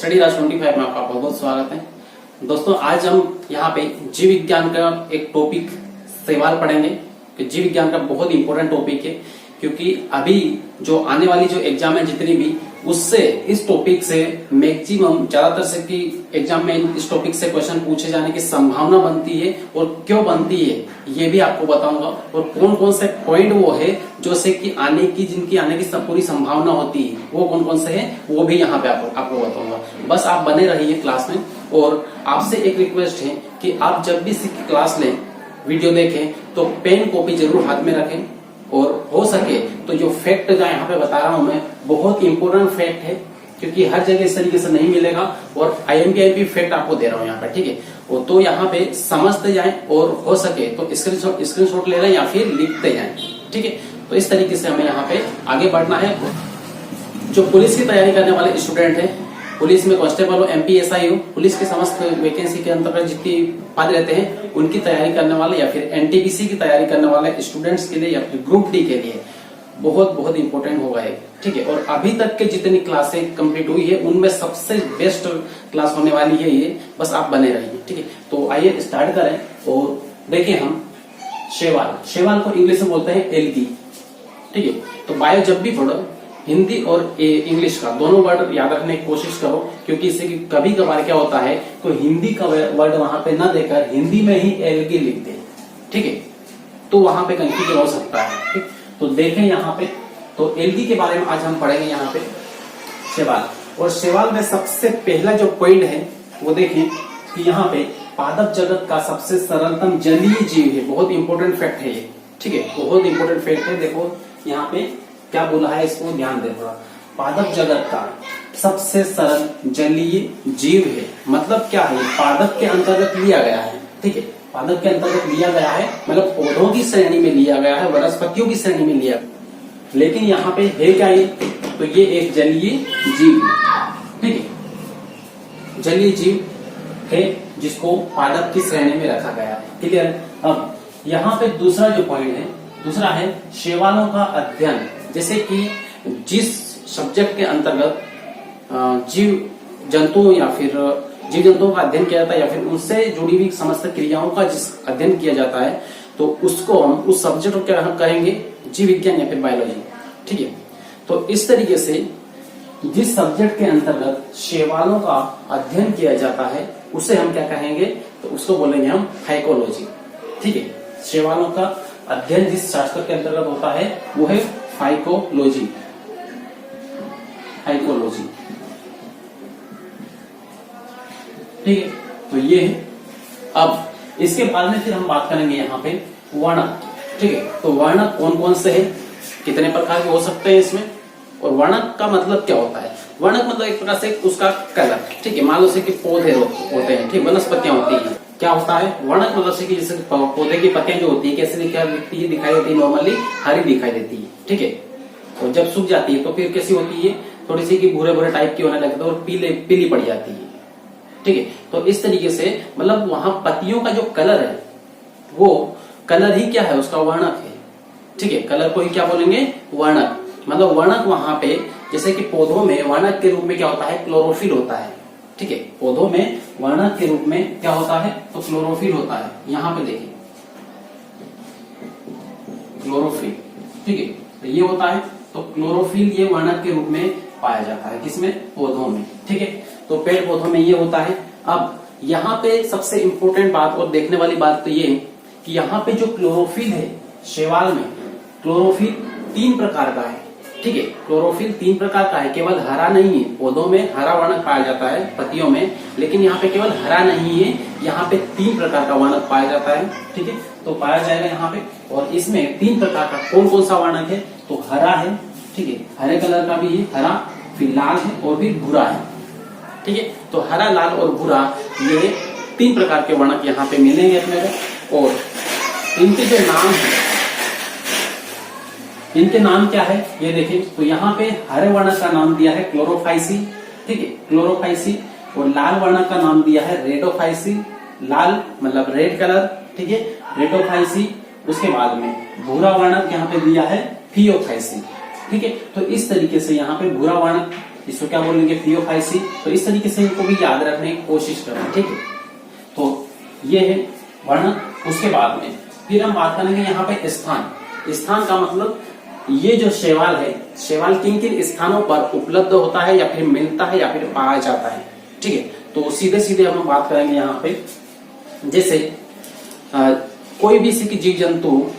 Study राज 25 में आपका बहुत बहुत स्वागत है। दोस्तों आज हम यहाँ पे जीव विज्ञान का एक टॉपिक सवाल पढ़ेंगे कि जीव विज्ञान का बहुत इंपॉर्टेंट टॉपिक है, क्योंकि अभी जो आने वाली जो एग्जाम है जितनी भी, उससे इस टॉपिक से मैक्सिमम ज्यादातर से कि एग्जाम में इस टॉपिक से क्वेश्चन पूछे जाने की संभावना बनती है। और क्यों बनती है ये भी आपको बताऊंगा, और कौन कौन से पॉइंट वो है जो से कि जिनकी आने की पूरी संभावना होती है, वो कौन कौन से है वो भी यहाँ पे आपको बताऊंगा। बस आप बने रहिए क्लास में। और आपसे एक रिक्वेस्ट है कि आप जब भी क्लास लें, वीडियो देखें, तो पेन कॉपी जरूर हाथ में रखें। और हो सके तो जो फैक्ट जो यहाँ पे बता रहा हूं मैं, बहुत इंपॉर्टेंट फैक्ट है, क्योंकि हर जगह इस तरीके से नहीं मिलेगा। और IMP फैक्ट आपको दे रहा हूँ यहाँ पे, ठीक है। तो यहाँ पे समझते जाएं, और हो सके तो स्क्रीनशॉट ले लें या फिर लिखते जाएं, ठीक है। तो इस तरीके से हमें यहाँ पे आगे बढ़ना है। जो पुलिस की तैयारी करने वाले स्टूडेंट है, पुलिस में कांस्टेबल हो, MP SI हो, पुलिस के समस्त वैकेंसी के अंतर्गत जितनी पद रहते हैं उनकी तैयारी करने वाले, या फिर NTPC की तैयारी करने वाले स्टूडेंट्स के लिए, या फिर ग्रुप D के लिए बहुत बहुत इंपॉर्टेंट होगा ये, ठीक है। और अभी तक के जितनी क्लासें कंप्लीट हुई है उनमें सबसे बेस्ट क्लास होने वाली है ये, बस आप बने रहिए, ठीक है। तो आइए स्टार्ट करें। और देखिए हम शैवाल को इंग्लिश में बोलते हैं एल्गी, ठीक है। तो बायो जब भी पढ़ो, हिंदी और इंग्लिश का दोनों वर्ड याद रखने की कोशिश करो, क्योंकि इससे कभी कभार क्या होता है तो हिंदी का वर्ड वहां पे ना देकर हिंदी में ही एल्गी लिख दे, ठीक है। तो वहां पे कंफ्यूजन हो सकता है, ठीक। तो देखें यहाँ पे, तो एल्गी के बारे में आज हम पढ़ेंगे यहाँ पे शैवाल। और शैवाल में सबसे पहला जो पॉइंट है वो देखें कि यहाँ पे पादप जगत का सबसे सरलतम जलीय जीव है। बहुत इंपॉर्टेंट फैक्ट है ये, ठीक है, बहुत इंपॉर्टेंट फैक्ट है। देखो यहाँ पे क्या बोला है, इसको ध्यान दे थोड़ा। पादप जगत का सबसे सरल जलीय जीव है, मतलब क्या है, पादप के अंतर्गत लिया गया है, ठीक है। पादप के अंतर्गत लिया गया है, मतलब पौधों की श्रेणी में लिया गया है, वनस्पतियों की श्रेणी में लिया। लेकिन यहाँ पे है क्या ये, तो ये एक जलीय जीव, ठीक है, जलीय जीव है जिसको पादप की श्रेणी में रखा गया है, क्लियर है। अब यहाँ पे दूसरा जो पॉइंट है, दूसरा है शैवालों का अध्ययन। जैसे कि जिस सब्जेक्ट के अंतर्गत जीव जंतुओं का अध्ययन किया जाता है, या फिर उनसे जुड़ी हुई समस्त क्रियाओं का जिस अध्ययन किया जाता है, तो उसको हम उस सब्जेक्ट को क्या कहेंगे, जीव विज्ञान या फिर बायोलॉजी, ठीक है। तो इस तरीके से जिस सब्जेक्ट के अंतर्गत शैवालों का अध्ययन किया जाता है उसे हम क्या कहेंगे, तो उसको बोलेंगे हम फाइकोलॉजी, ठीक है। शैवालों का अध्ययन जिस शास्त्र के अंतर्गत होता है वो है फाइकोलॉजी, ठीक है। तो ये है। अब इसके बाद में फिर हम बात करेंगे यहाँ पे वर्णक, ठीक है। तो वर्णक कौन कौन से हैं, कितने प्रकार के हो सकते हैं इसमें, और वर्णक का मतलब क्या होता है। वर्णक मतलब एक प्रकार से उसका कलर, ठीक है। मान लो से कि पौधे होते हैं, ठीक, वनस्पतियां होती है, क्या होता है वर्णक मतलब से कि जैसे पौधे की पत्तियां जो होती है कैसे दिखाई देती है, नॉर्मली हरी दिखाई देती है, ठीक है। और जब सूख जाती है तो फिर कैसी होती है, थोड़ी सी की भूरे भूरे टाइप की होने लगती है और पीली पड़ जाती है, ठीक है। तो इस तरीके से मतलब वहां पत्तियों का जो कलर है वो कलर ही क्या है, उसका वर्णक है, ठीक है। कलर को ही क्या बोलेंगे, वर्णक। मतलब वर्णक वहां पे, जैसे कि पौधों में वर्णक के रूप में क्या होता है, क्लोरोफिल होता है, ठीक है। पौधों में वर्णक के रूप में क्या होता है, तो क्लोरोफिल होता है। यहाँ पे देखिए क्लोरोफिल, ठीक है, तो ये होता है। तो क्लोरोफिल ये वर्णक के रूप में पाया जाता है, किसमें, पौधों में, ठीक है। तो पेड़ पौधों में ये होता है। अब यहाँ पे सबसे इंपॉर्टेंट बात और देखने वाली बात तो ये है कि यहाँ पे जो क्लोरोफिल है शैवाल में, क्लोरोफिल 3 प्रकार का है, ठीक है। क्लोरोफिल 3 प्रकार का है, केवल हरा नहीं है। पौधों में हरा वर्णक पाया जाता है, पत्तियों में, लेकिन यहाँ पे केवल हरा नहीं है, यहाँ पे 3 प्रकार का वर्णक पाया जाता है, ठीक है। तो पाया जाएगा यहाँ पे। और इसमें 3 प्रकार का कौन कौन सा वर्णक है, तो हरा है, ठीक है, हरे कलर का भी है हरा, फिर लाल है और फिर भूरा है, ठीक है। तो हरा, लाल और भूरा ये 3 प्रकार के वर्णक यहाँ पे मिलेंगे अपने को। और इनके जो नाम है, इनके नाम क्या है ये देखिए। तो यहाँ पे हरे वर्णक का नाम दिया है क्लोरोफाइसी, ठीक है, क्लोरोफाइसी। और लाल वर्णक का नाम दिया है रेडोफाइसी, लाल मतलब रेड कलर, ठीक है, रेडोफाइसी। उसके बाद में भूरा वर्णक यहाँ पे दिया है फियोफाइसी, ठीक है। तो इस तरीके से यहाँ पे भूरा वर्णक इसको क्या बोलेंगे, पीओ5सी। तो इस तरीके से इनको भी याद रखने की कोशिश करना, ठीक है। तो ये है वर्णन। उसके बाद में फिर हम बात करेंगे यहाँ पे स्थान। स्थान का मतलब ये जो शैवाल है, शैवाल किन किन स्थानों पर उपलब्ध होता है या फिर मिलता है या फिर पाया जाता है, ठीक है। तो सीधे सीधे हम बात करेंगे यहाँ पे, जैसे कोई भी जीव जंतु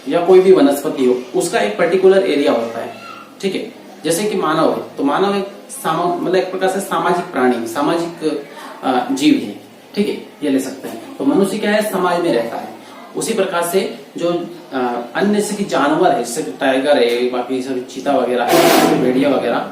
या कोई भी वनस्पति हो, उसका एक पर्टिकुलर एरिया होता है, ठीक है। जैसे कि मानव है, तो मानव एक मतलब एक प्रकार से सामाजिक प्राणी, सामाजिक जीव है, ठीक है, ये ले सकते हैं। तो मनुष्य क्या है, समाज में रहता है। उसी प्रकार से जो अन्य से की जानवर है, जैसे टाइगर है, बाकी सब चीता वगैरह है, भेड़िया वगैरह।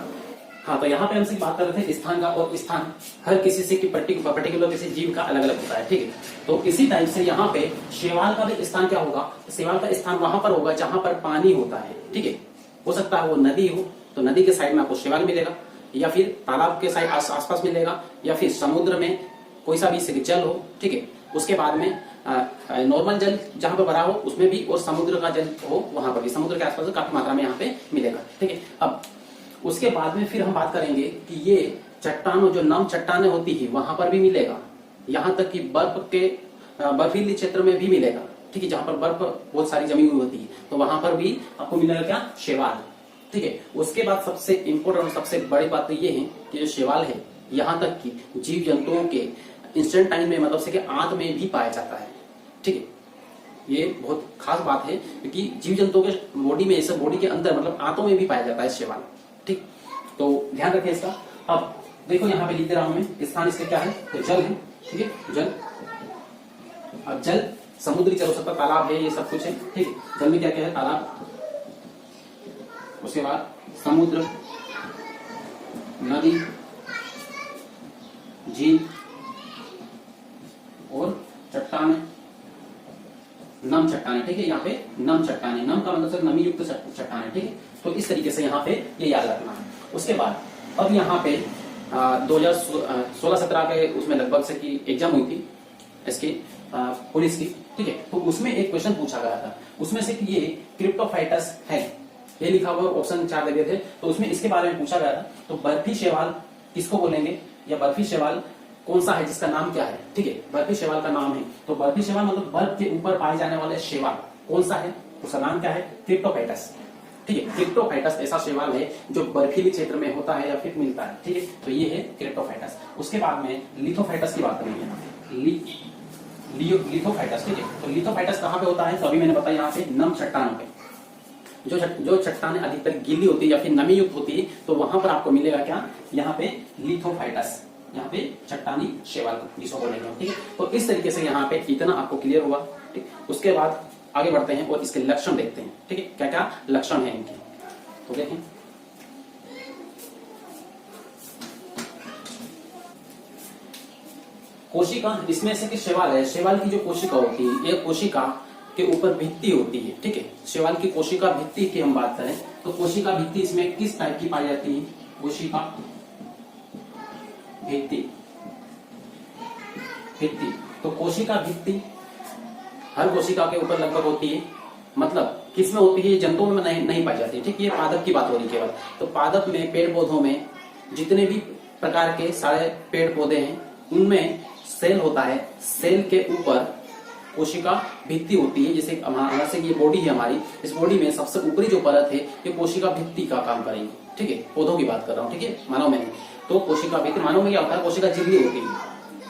हाँ, तो यहाँ पे हमसे बात कर रहे थे स्थान का, और स्थान हर किसी से पर्टिकुलर किसी जीव का अलग अलग होता है, ठीक है। तो इसी टाइप से यहाँ पे शैवाल का भी स्थान क्या होगा, शैवाल का स्थान वहां पर होगा जहां पर पानी होता है, ठीक है। हो सकता है वो नदी हो, तो नदी के साइड में आपको शैवाल मिलेगा, या फिर तालाब के साइड आसपास मिलेगा, या फिर समुद्र में कोई सा भी जल हो, ठीक है। उसके बाद में नॉर्मल जल जहां पर भरा हो उसमें भी, और समुद्र का जल हो वहां पर भी, समुद्र के आसपास काफी मात्रा में यहाँ पे मिलेगा, ठीक है। अब उसके बाद में फिर हम बात करेंगे कि ये चट्टानों, जो नम चट्टाने होती है वहां पर भी मिलेगा, यहाँ तक कि बर्फ के बर्फीली क्षेत्र में भी मिलेगा, ठीक है, जहां पर बर्फ बहुत सारी जमी हुई होती है, तो वहां पर भी आपको मिलेगा क्या, शैवाल, ठीक है। उसके बाद सबसे इंपोर्टेंट और सबसे बड़ी बात तो ये है कि जो शैवाल है, यहाँ तक कि जीव जंतुओं के इंस्टेंट टाइम में, मतलब से कि आंत में भी पाया जाता है, ठीक है। ये बहुत खास बात है, क्योंकि जीव जंतुओं के बॉडी में, ऐसे बॉडी के अंदर मतलब आंतों में भी पाया जाता है शैवाल, ठीक। तो ध्यान रखें इसका। अब देखो यहाँ पे लिख दे रहा हूं मैं, स्थान इसके क्या है, तो जल है, ठीक है, जल। अब जल समुद्री जल हो सकता, तालाब है, ये सब कुछ है, ठीक है। जल में क्या क्या है, तालाब, उसके बाद समुद्र, नदी, झील और चट्टाने, नम चट्टाने, ठीक है। यहाँ पे नम चट्टाने, नम का मतलब नमी युक्त चट्टाने, ठीक है। तो इस तरीके से यहाँ पे ये याद रखना है। उसके बाद अब यहाँ पे 2016-17 के उसमें लगभग से की एग्जाम हुई थी इसकी पुलिस की, ठीक है। तो उसमें एक क्वेश्चन पूछा गया था, उसमें से कि ये क्रिप्टोफाइटस है, ये लिखा हुआ ऑप्शन 4 दे दिए थे। तो उसमें इसके बारे में पूछा गया था, तो बर्फी शैवाल किसको बोलेंगे, या बर्फी शैवाल कौन सा है जिसका नाम क्या है, ठीक है। बर्फी शैवाल का नाम है, तो बर्फी शैवाल मतलब बर्फ के ऊपर पाए जाने वाले शैवाल कौन सा है, उसका नाम क्या है, क्रिप्टोफाइटस, ठीक है। क्रिप्टोफाइटस ऐसा शैवाल है जो बर्फीली क्षेत्र में होता है या फिर मिलता है, ठीक है। तो ये है क्रिप्टोफाइटस। उसके बाद में लिथोफाइटस की बात करेंगे, लिथोफाइटस, ठीक है। तो लिथोफाइटस कहाँ पे होता है, तो अभी मैंने बताया यहाँ पे नम चट्टानों पे, जो चट्टाने अधिकतर गीली होती है या फिर नमी युक्त होती है, तो वहां पर आपको मिलेगा क्या, यहाँ पे लिथोफाइटस, यहाँ पे चट्टानी शैवाल जिसको बोलेंगे, ठीक है। तो इस तरीके से यहाँ पे इतना आपको क्लियर हुआ, ठीक। उसके बाद आगे बढ़ते हैं और इसके लक्षण देखते हैं, ठीक है, क्या क्या लक्षण है इनके, तो देखें। कोशिका, इसमें से कि शैवाल है, शैवाल की जो कोशिका होती है, ये कोशिका के ऊपर भित्ति होती है, ठीक है। शैवाल की कोशिका भित्ति की हम बात करें तो कोशिका भित्ति इसमें किस टाइप की पाई जाती है, कोशिका भित्ति, भित्ति। तो कोशिका भित्ति हर कोशिका के ऊपर लगभग होती है, मतलब किसमें होती है, जंतुओं में नहीं पाई जाती है, ठीक। ये पादप की बात हो रही है केवल। तो पादप में, पेड़ पौधों में जितने भी प्रकार के सारे पेड़ पौधे हैं, उनमें सेल होता है, सेल के ऊपर कोशिका भित्ति होती है। जैसे जैसे ये बॉडी है हमारी, इस बॉडी में सबसे ऊपरी जो परत है ये कोशिका भित्ति का काम करेंगे, ठीक है। पौधों की बात कर रहा हूँ, ठीक है, मानव में नहीं। तो कोशिका भित्ति, मानव में क्या होता है, कोशिका झिल्ली होती है,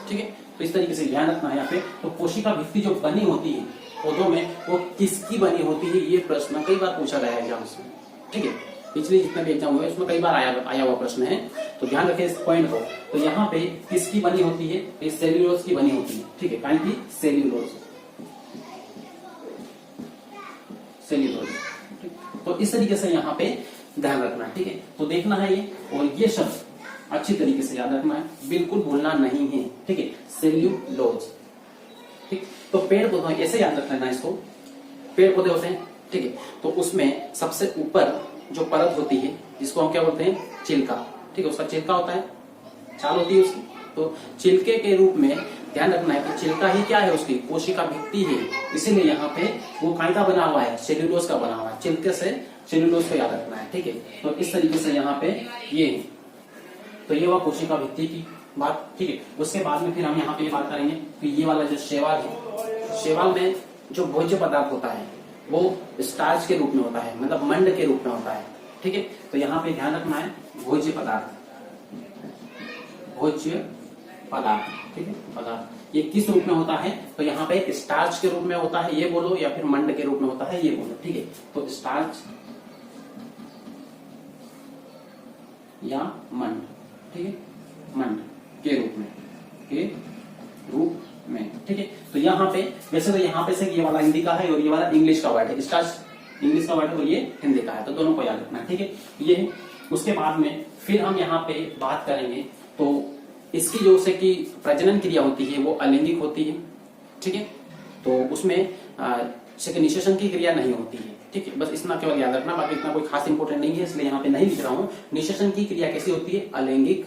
ठीक है। तो इस तरीके से ध्यान रखना है यहाँ पे। तो कोशिका भित्ति जो बनी होती है पौधों में, वो किसकी बनी होती है, ये प्रश्न कई बार पूछा गया है एग्जाम्स में, ठीक है। पिछले जितने भी एग्जाम हुए उसमें कई बार आया हुआ प्रश्न है, तो ध्यान रखें इस पॉइंट को। तो यहाँ पे किसकी बनी होती है, ये सेल्यूलोज की बनी होती है, ठीक है, काहे की सेल्यूलोज, सेल्यूलोज, ठीक। तो इस तरीके से यहाँ पे ध्यान रखना है, ठीक है। तो देखना है ये, और ये शब्द अच्छी तरीके से याद रखना है, बिल्कुल भूलना नहीं है, ठीक है, सेल्यूलोज, ठीक। तो पेड़ पौधों ऐसे याद रखना है इसको, पेड़ पौधे होते हैं, ठीक है। तो उसमें सबसे ऊपर जो परत होती है जिसको हम क्या बोलते हैं, छिलका, ठीक है, उसका छिलका होता है, छाल होती है उसकी। तो छिलके के रूप में ध्यान रखना है कि छिलका ही क्या है, उसकी कोशिका भित्ति है, इसीलिए यहाँ पे वो काय का बना हुआ है, सेल्यूलोज का बना हुआ है, छिलके से सेल्यूलोज को याद रखना है, ठीक है। तो इस तरीके से यहाँ पे ये तो ये हुआ कोशिका भित्ति की बात, ठीक है। उसके बाद में फिर हम यहाँ पे बात करेंगे कि ये वाला जो शैवाल है, शैवाल में जो भोज्य पदार्थ होता है वो स्टार्च के रूप में होता है, मतलब मंड के रूप में होता है, ठीक है। तो यहाँ पे ध्यान रखना है भोज्य पदार्थ, भोज्य पदार्थ, ठीक है, पदार्थ ये किस रूप में होता है, तो यहाँ पे स्टार्च के रूप में होता है ये बोलो, या फिर मंड के रूप में होता है ये बोलो, ठीक है। तो स्टार्च या मंड, ठीक है, मंड के रूप में, ठीक है। तो यहाँ पे वैसे तो यहाँ पे से ये वाला हिंदी का है और ये वाला इंग्लिश का वर्ड है, स्टार्च इंग्लिश का वर्ड है और ये हिंदी का है, तो दोनों को याद रखना है, ठीक है। ये उसके बाद में फिर हम यहाँ पे बात करेंगे तो इसकी जो से कि प्रजनन क्रिया होती है वो अलैंगिक होती है, ठीक है। तो उसमें निषेचन की क्रिया नहीं होती है, ठीक है। बस इतना केवल याद रखना, बाकी इतना कोई खास इंपोर्टेंट नहीं है, इसलिए यहाँ पे नहीं लिख रहा हूँ। निषेचन की क्रिया कैसी होती है, अलैंगिक,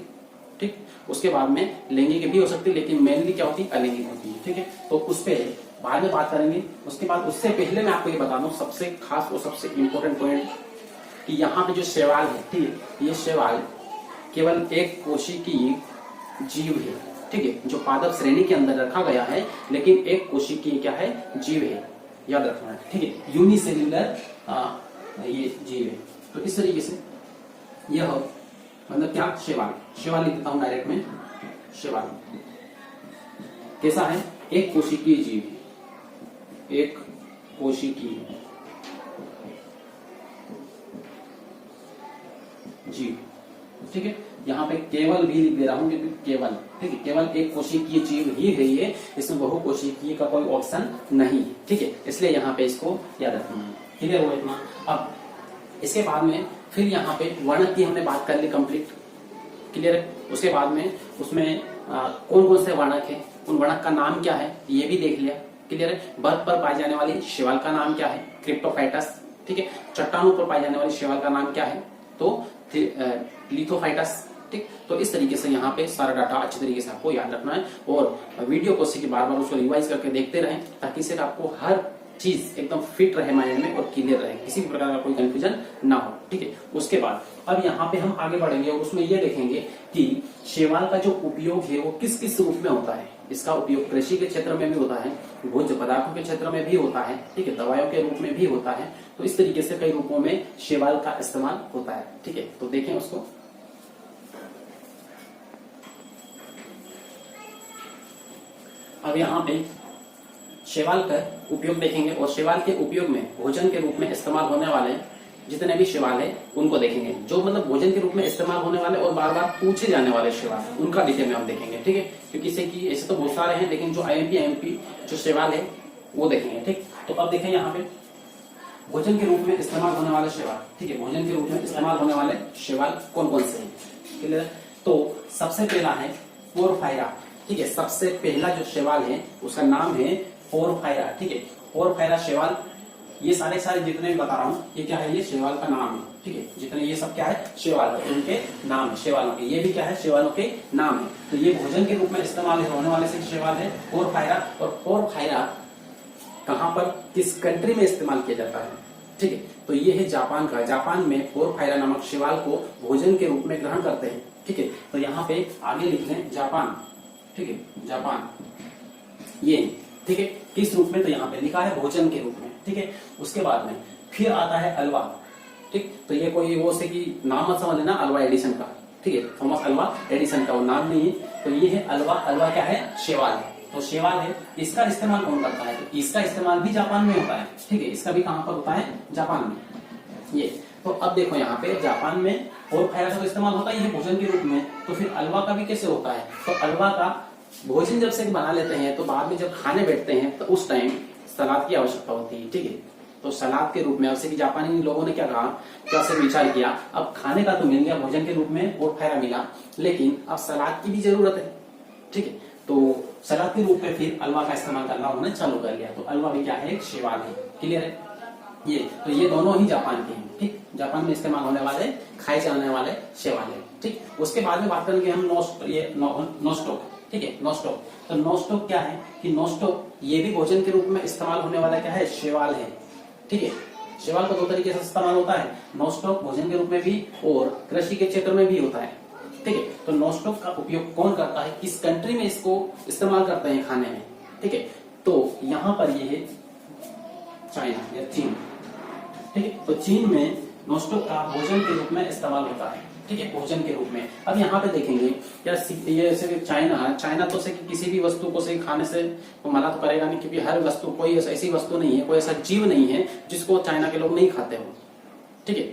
ठीक। उसके बाद में लैंगिक भी हो सकती है, लेकिन मेनली क्या होती है, अलैंगिक होती है, ठीक है। तो उस पर बाद में बात करेंगे। उसके बाद उससे पहले मैं आपको ये बता दूं सबसे खास और सबसे इंपॉर्टेंट पॉइंट कि यहाँ पे जो शैवाल है, ठीक है, ये शैवाल केवल एक कोशिकीय जीव है, ठीक है, जो पादप श्रेणी के अंदर रखा गया है, लेकिन एक कोशिकीय क्या है, जीव है, याद रखना है, ठीक है। यूनिसेल्युलर ये जीव है। तो इस तरीके से यह मतलब क्या, शैवाल लिख देता हूं डायरेक्ट में। शैवाल कैसा है, एक कोशिकीय जीव है, एक कोशिकीय जीव, ठीक है। यहाँ पे केवल भी लिख दे रहा हूं क्योंकि केवल, ठीक है, केवल एक कोशिकीय जीव ही है ये, इसमें बहुकोशिकीय का कोई ऑप्शन नहीं, ठीक है, इसलिए यहाँ पे इसको याद रखना है, क्लियर हो इतना। अब इसके बाद में फिर यहाँ पे वर्णक की हमने बात कर ली कंप्लीट, क्लियर है। उसके बाद में उसमें कौन कौन से वर्णक है, उन वर्णक का नाम क्या है ये भी देख लिया, क्लियर है। बर्फ पर पाई जाने वाली शैवाल का नाम क्या है, क्रिप्टोफाइटस, ठीक है। चट्टानों पर पाई जाने वाली शैवाल का नाम क्या है, तो लिथोफाइटस, ठीक। तो इस तरीके से यहाँ पे सारा डाटा अच्छी तरीके से आपको याद रखना है और वीडियो को सीखे बार बार उसको रिवाइज करके देखते रहें, ताकि सिर्फ आपको हर चीज एकदम फिट रहे माइंड में और क्लियर रहे, किसी भी प्रकार का कोई कंफ्यूजन ना हो, ठीक है। उसके बाद अब यहाँ पे हम आगे बढ़ेंगे और उसमें ये देखेंगे कि शैवाल का जो उपयोग है वो किस किस रूप में होता है। इसका उपयोग कृषि के क्षेत्र में भी होता है, भोज्य पदार्थों के क्षेत्र में भी होता है, ठीक है, दवाइयों के रूप में भी होता है। तो इस तरीके से कई रूपों में शैवाल का इस्तेमाल होता है, ठीक है। तो देखें उसको। अब यहाँ पे शैवाल का उपयोग देखेंगे और शैवाल के उपयोग में भोजन के रूप में इस्तेमाल होने वाले जितने भी शैवाल है उनको देखेंगे, जो मतलब भोजन के रूप में इस्तेमाल होने वाले और बार बार पूछे जाने वाले शैवाल, उनका डिटेल में हम देखेंगे, ठीक है। क्योंकि इसे कि ऐसे तो बहुत सारे हैं, लेकिन जो आईएमपी जो शैवाल है वो देखेंगे, ठीक। तो अब देखें यहाँ पे भोजन के रूप में इस्तेमाल होने वाले शैवाल, ठीक है, भोजन के रूप में इस्तेमाल होने वाले शैवाल कौन कौन से हैं, क्लियर। तो सबसे पहला है पोरफायरा, ठीक है। सबसे पहला जो शैवाल है उसका नाम है पोरफायरा, ठीक है। पोरफायरा शैवाल, ये सारे जितने भी बता रहा हूँ ये क्या है, ये शैवाल का नाम है, ठीक है। जितने ये सब क्या है, शैवाल है, उनके नाम है शैवालों के, ये भी क्या है, शैवालों के नाम है। तो ये भोजन के रूप में इस्तेमाल होने वाले से शैवाल है पोरफायरा। और पोरफायरा कहाँ पर, किस कंट्री में इस्तेमाल किया जाता है, ठीक है। तो ये है जापान का, जापान में पोरफायरा नामक शैवाल को भोजन के रूप में ग्रहण करते हैं, ठीक है। तो यहाँ पे आगे लिख लें जापान, ठीक है, जापान ये, ठीक है। किस रूप में, तो यहाँ पे लिखा है भोजन के रूप में, ठीक है। उसके बाद में फिर आता है अल्वा, ठीक। तो ये कोई वो से कि नाम मत समझ लेना, अल्वा एडिसन का, ठीक है, थॉमस अल्वा एडिसन का वो नाम नहीं है। तो ये है अल्वा, अल्वा क्या है, शैवाल है। तो शैवाल है, इसका इस्तेमाल कौन करता है, तो इसका इस्तेमाल भी जापान में होता है, ठीक है। इसका भी कहाँ पर होता है, जापान में। ये तो अब देखो यहाँ पे जापान में पोरफायरा का तो इस्तेमाल होता ही है भोजन के रूप में, तो फिर अल्वा का भी कैसे होता है, तो अल्वा का भोजन जब से बना लेते हैं तो बाद में जब खाने बैठते हैं तो उस टाइम सलाद की आवश्यकता होती है, ठीक है। तो सलाद के रूप में अब से कि जापानी लोगों ने क्या कहा, क्या से विचार किया, अब खाने का तो मिल गया भोजन के रूप में पोरफायरा मिला, लेकिन अब सलाद की भी जरूरत है, ठीक है। तो सलाद के रूप में फिर अल्वा का इस्तेमाल करना उन्होंने चालू कर लिया। तो अल्वा भी क्या है, एक शैवाल है, क्लियर है। ये तो ये दोनों ही जापान के हैं, ठीक, जापान में इस्तेमाल होने वाले खाए जाने वाले शैवाल है, ठीक। उसके बाद में बात करेंगे हम नोस्टॉक, ठीक है, नोस्टॉक। तो नोस्टॉक क्या है कि नोस्टॉक ये भी भोजन के रूप में इस्तेमाल होने वाला क्या है, शैवाल है, ठीक है। शैवाल का दो तरीके से इस्तेमाल होता है, नोस्टॉक भोजन के रूप में भी और कृषि के क्षेत्र में भी होता है, ठीक है। तो नॉस्टॉक का उपयोग कौन करता है, किस कंट्री में इसको इस्तेमाल करते हैं खाने में, ठीक है। तो यहां पर ये है चाइना या चीन, ठीक है। तो चीन में नॉस्टॉक का भोजन के रूप में इस्तेमाल होता है, ठीक है, भोजन के रूप में। अब यहाँ पे देखेंगे क्या ये जैसे चाइना तो से किसी भी वस्तु को से खाने से वो मना तो करेगा नहीं, क्योंकि हर वस्तु कोई ऐसी वस्तु नहीं है, कोई ऐसा जीव नहीं है जिसको चाइना के लोग नहीं खाते हो, ठीक है।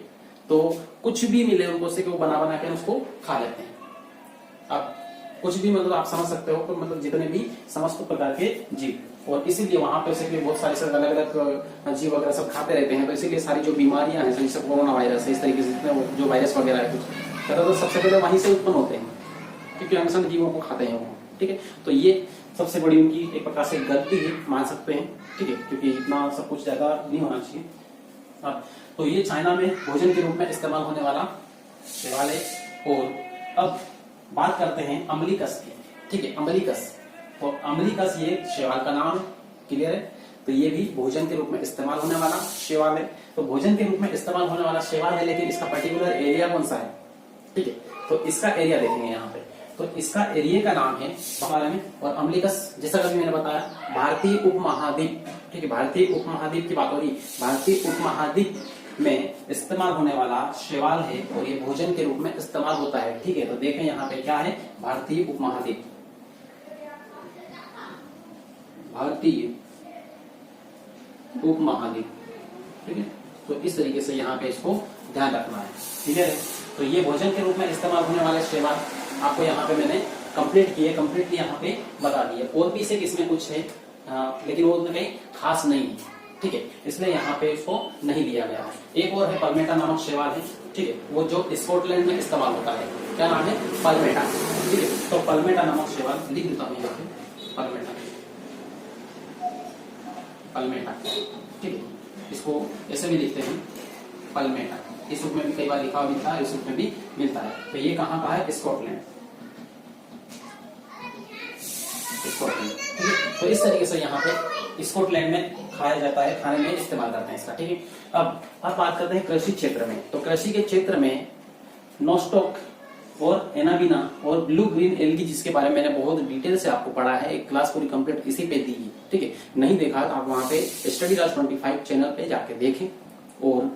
तो कुछ भी मिले उनको से वो बना बना के उसको खा लेते हैं। अब कुछ भी मतलब आप समझ सकते हो, तो मतलब जितने भी समस्त प्रकार के जीव, और इसीलिए वहां पे से बहुत सारे सब अलग अलग जीव वगैरह सब खाते रहते हैं। तो इसीलिए सारी जो बीमारियां हैं, जैसे कोरोना वायरस है, इस तरीके से जो वायरस वगैरह है कुछ तो सबसे पहले वहीं से उत्पन्न होते हैं, क्योंकि अनसन जीवों को खाते हैं वो, ठीक है। तो ये सबसे बड़ी उनकी एक प्रकार से गलती है, मान सकते हैं, ठीक है, क्योंकि इतना सब कुछ ज्यादा नहीं होना चाहिए। अब तो ये चाइना में भोजन के रूप में इस्तेमाल होने वाला शैवाल है। और अब बात करते हैं अम्लीकस की, ठीक है, अम्लीकस। तो अम्लीकस ये शैवाल का नाम है, क्लियर है। तो ये भी भोजन के रूप में इस्तेमाल होने वाला शैवाल है। तो भोजन के रूप में इस्तेमाल होने वाला शैवाल है, लेकिन इसका पर्टिकुलर एरिया कौन सा है, ठीक है। तो इसका एरिया देखेंगे यहाँ पे, तो इसका एरिया का नाम है बारे में। और अम्लीकस जैसा कभी मैंने बताया भारतीय उपमहाद्वीप, ठीक है, भारतीय उपमहाद्वीप की बात हो रही, भारतीय उपमहाद्वीप में इस्तेमाल होने वाला शैवाल है, और ये भोजन के रूप में इस्तेमाल होता है, ठीक है। तो देखें यहाँ पे क्या है, भारतीय उपमहाद्वीप, भारतीय उपमहाद्वीप, ठीक है। तो इस तरीके से यहाँ पे इसको ध्यान रखना है, ठीक है। तो ये भोजन के रूप में इस्तेमाल होने वाले शैवाल आपको यहाँ पे मैंने कंप्लीटली यहाँ पे बता दिए। और भी से इसमें कुछ है, लेकिन वो कहीं खास नहीं है, ठीक है, इसलिए यहाँ पे इसको नहीं दिया गया है। एक और है पलमेटा नामक शैवाल है, ठीक है, वो जो स्कॉटलैंड में इस्तेमाल होता है, क्या नाम है, पलमेटा, ठीक है। तो पलमेटा नामक शैवाल लिख देता हूँ यहाँ पे, पलमेटा, पलमेटा, ठीक है। इसको ऐसे भी लिखते हैं पलमेटा, इस रूप में भी कई बार लिखा हुआ मिलता है, इस रूप में भी मिलता है। तो ये कहाँ का है, स्कॉटलैंड, स्कॉटलैंड, ठीक है। तो इस तरीके से यहाँ पे स्कॉटलैंड में खाया जाता है, खाने में इस्तेमाल करते हैं इसका, ठीक है। अब बात करते हैं कृषि क्षेत्र में। तो कृषि के क्षेत्र में नॉस्टॉक और एनाबीना और ब्लू ग्रीन एल्गी, जिसके बारे में मैंने बहुत डिटेल से आपको पढ़ा है, एक क्लास पूरी कंप्लीट इसी पे दी है, ठीक है। नहीं देखा तो आप वहां पे स्टडी क्लास 25 चैनल पे जाके देखें और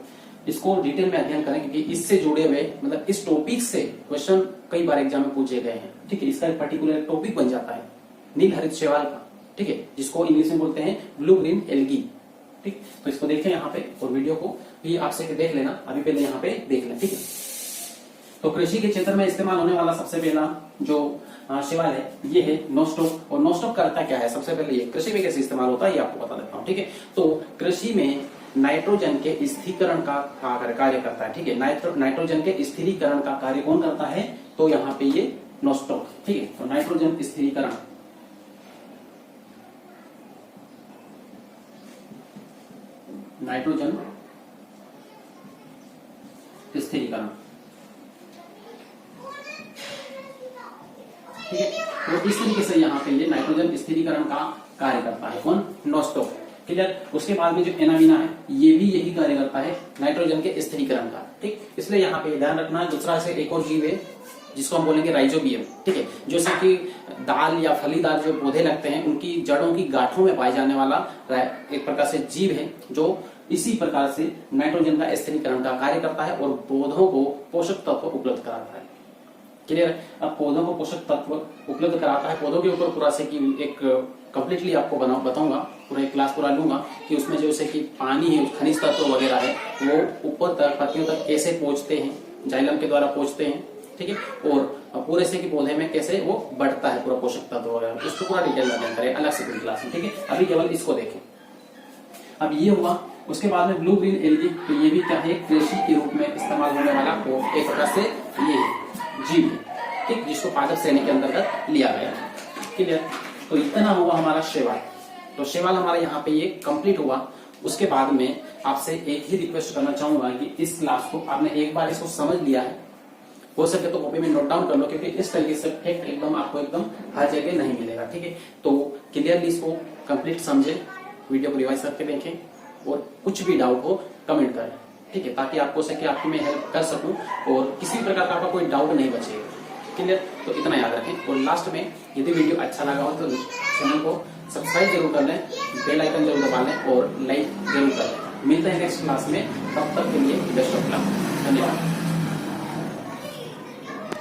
इसको डिटेल में अध्ययन करें, क्योंकि इससे जुड़े हुए मतलब इस टॉपिक से क्वेश्चन कई बार एग्जाम में पूछे गए हैं, ठीक है। इसका एक पर्टिकुलर टॉपिक बन जाता है नील हरित शैवाल का, ठीक है, जिसको इंग्लिश में बोलते हैं ब्लू ग्रीन एल्गी, ठीक। तो इसको देखें यहाँ पे, और वीडियो को भी आपसे देख लेना, अभी पहले यहाँ पे देख लें, ठीक है। तो कृषि के क्षेत्र में इस्तेमाल होने वाला सबसे पहला जो शैवाल है ये है नॉस्टॉक। और नॉस्टॉक करता क्या है, सबसे पहले ये कृषि में कैसे इस्तेमाल होता है ये आपको बता देता हूँ, ठीक है। तो कृषि में नाइट्रोजन के स्थिरीकरण का कार्य करता है, ठीक है। नाइट्रोजन के स्थिरीकरण का कार्य कौन करता है, तो यहाँ पे ये नॉस्टॉक, ठीक है। तो नाइट्रोजन स्थिरीकरण, नाइट्रोजन स्थिरीकरण, ठीक है। तो इस तरीके से यहाँ पे ये नाइट्रोजन स्थिरीकरण का कार्य करता है, कौन, नॉस्टॉक, क्लियर। उसके बाद में जो एनाबीना है ये भी यही कार्य करता है, नाइट्रोजन के स्थिरीकरण का, ठीक। इसलिए यहाँ पे ध्यान रखना है। दूसरा से एक और जीव है जिसको हम बोलेंगे राइजोबियम, ठीक है, जैसे कि दाल या फलीदार जो पौधे लगते हैं उनकी जड़ों की गांठों में पाए जाने वाला एक प्रकार से जीव है, जो इसी प्रकार से नाइट्रोजन का स्थिरीकरण का कार्य करता है और पौधों को पोषक तत्व उपलब्ध कराता है, क्लियर। अब पौधों को पोषक तत्व उपलब्ध कराता है, पौधों के ऊपर पूरा से कि एक कंप्लीटली आपको बताऊंगा, पूरा एक क्लास पूरा लूंगा कि उसमें जैसे कि पानी है, खनिज तत्व वगैरह है, वो ऊपर तक पत्तियों तक कैसे पहुंचते हैं, जाइलम के द्वारा पहुंचते हैं, ठीक है। और पूरे से कि पौधे में कैसे वो बढ़ता है पूरा पोषक तत्व वगैरह, इसको पूरा डिटेल में करें अलग से पूरी क्लास में, ठीक है। अभी केवल इसको देखें। अब ये हुआ, उसके बाद में ब्लू ग्रीन एल्गी, तो ये भी क्या है, कृषि के रूप में इस्तेमाल होने वाला एक प्रकार से ये जीव है, ठीक, जिसको पादप श्रेणी के अंतर्गत लिया गया है, क्लियर। तो इतना हुआ हमारा शैवाल। तो शैवाल हमारा यहाँ पे ये कंप्लीट हुआ। उसके बाद में आपसे एक ही रिक्वेस्ट करना चाहूंगा कि इस क्लास को आपने एक बार इसको समझ लिया है, हो सके तो कॉपी में नोट डाउन कर लो, क्योंकि इस तरीके से फैक्ट एकदम आपको एकदम हर जगह नहीं मिलेगा, ठीक है। तो क्लियरली इसको कंप्लीट समझे, वीडियो को रिवाइज करके देखें, और कुछ भी डाउट हो कमेंट करें, ठीक है, ताकि आपको सके आपकी मैं हेल्प कर सकूं और किसी प्रकार का आपका कोई डाउट नहीं बचेगा। क्लियर? तो इतना याद रखें। और लास्ट में यदि वीडियो अच्छा लगा हो तो चैनल को सब्सक्राइब जरूर कर लें, बेल आइकन जरूर दबा लें और लाइक जरूर कर लें। मिलते हैं नेक्स्ट क्लास में, तब तक के लिए बेस्ट ऑफ लक। धन्यवाद।